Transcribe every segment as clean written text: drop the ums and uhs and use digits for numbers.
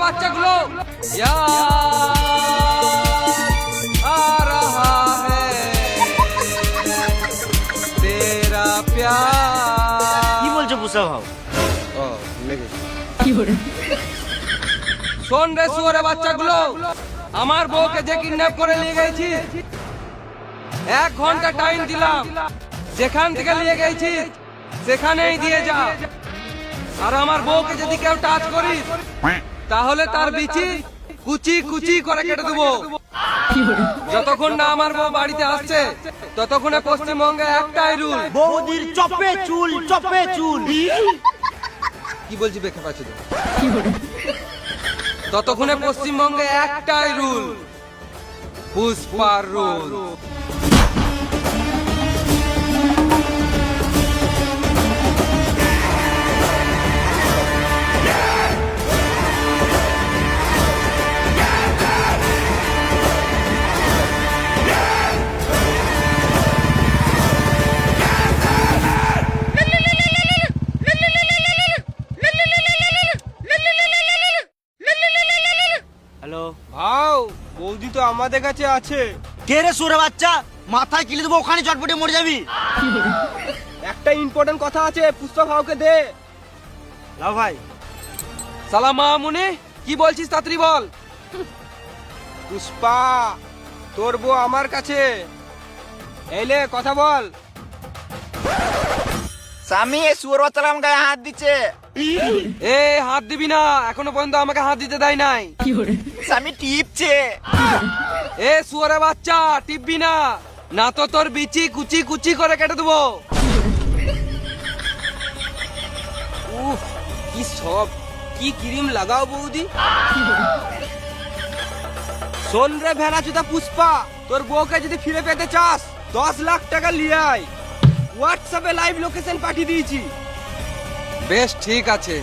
বাচ্চাগুলো आ रहा है तेरा प्यार কি বলছো পুষা ভাও? ও লেগে শোন রে শুয়োরের বাচ্চাগুলো, আমার বউকে যে কিডন্যাপ করে নিয়ে গেছি, 1 ঘন্টা টাইম দিলাম, যেখান থেকে নিয়ে গেছি সেখানেই দিয়ে যা। আর আমার বউকে যদি কেউ টাচ করিস তাহলে তার বিচি কুচি কুচি করে কেটে দেবো। যতক্ষণ না আমার বউ বাড়িতে আসছে ততক্ষণে পশ্চিমবঙ্গে একটাই রুল। বৌদির চপে চুল চপে চুল। কি বলছি দেখে পাচ্ছি তো? ততক্ষণে পশ্চিমবঙ্গে একটাই রুল, পুষ্পার রুল। হ্যালো, ভাও, বৌদি তো আমাদের কাছে আছে। কে রে সুরে বাচ্চা? মাথায় কিলে দেবো, ওখানে চটপটে মরে যাবি। একটা ইম্পর্টেন্ট কথা আছে, পুষ্পা ভাওকে দে। লাও ভাই। সালাম মামুনি, কি বলছিস তাড়াতাড়ি বল। পুষ্পা, তোর বউ আমার কাছে। এলে কথা বল। স্বামী এই শুয়োর বাচ্চারা আমার গায়ে হাত দিচ্ছে। এ হাত দিবি না, এখনো পর্যন্ত আমাকে হাত দিতে দেয় নাই। স্বামী টিপছে। এ শুয়োরের বাচ্চা, টিপবি না, না তো তোর বিচি কুচি কুচি করে কেটে দেবো। উফ, কি সব, কি ক্রিম লাগাও বৌদি। শোন রে ভেড়াচুদা পুষ্পা, তোর বউকে যদি ফিরে পেতে চাস 10 লাখ টাকা নিয়ে আয়। হোয়াটসঅ্যাপে লাইভ লোকেশন পাঠিয়ে দিয়েছি। বেশ ঠিক আছে,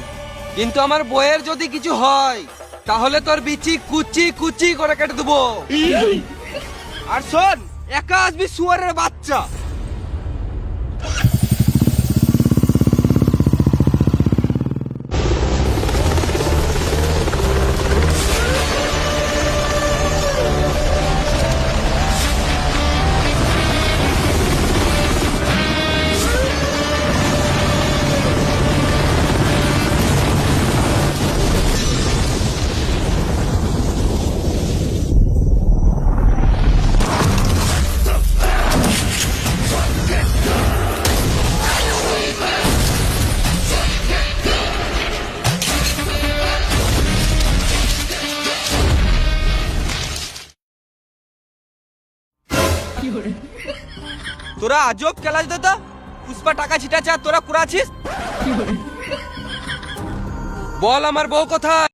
কিন্তু আমার বইয়ের যদি কিছু হয় তাহলে তোর বিচি কুচি কুচি করে কেটে দেবো। আর শোন, একা আসবি শুয়োরের বাচ্চা। তোরা আজব খেলা দাদা, পুষ্পা টাকা ছিটাচ্ছে আর তোরা কুড়াছিস। বল আমার বউ কোথায়?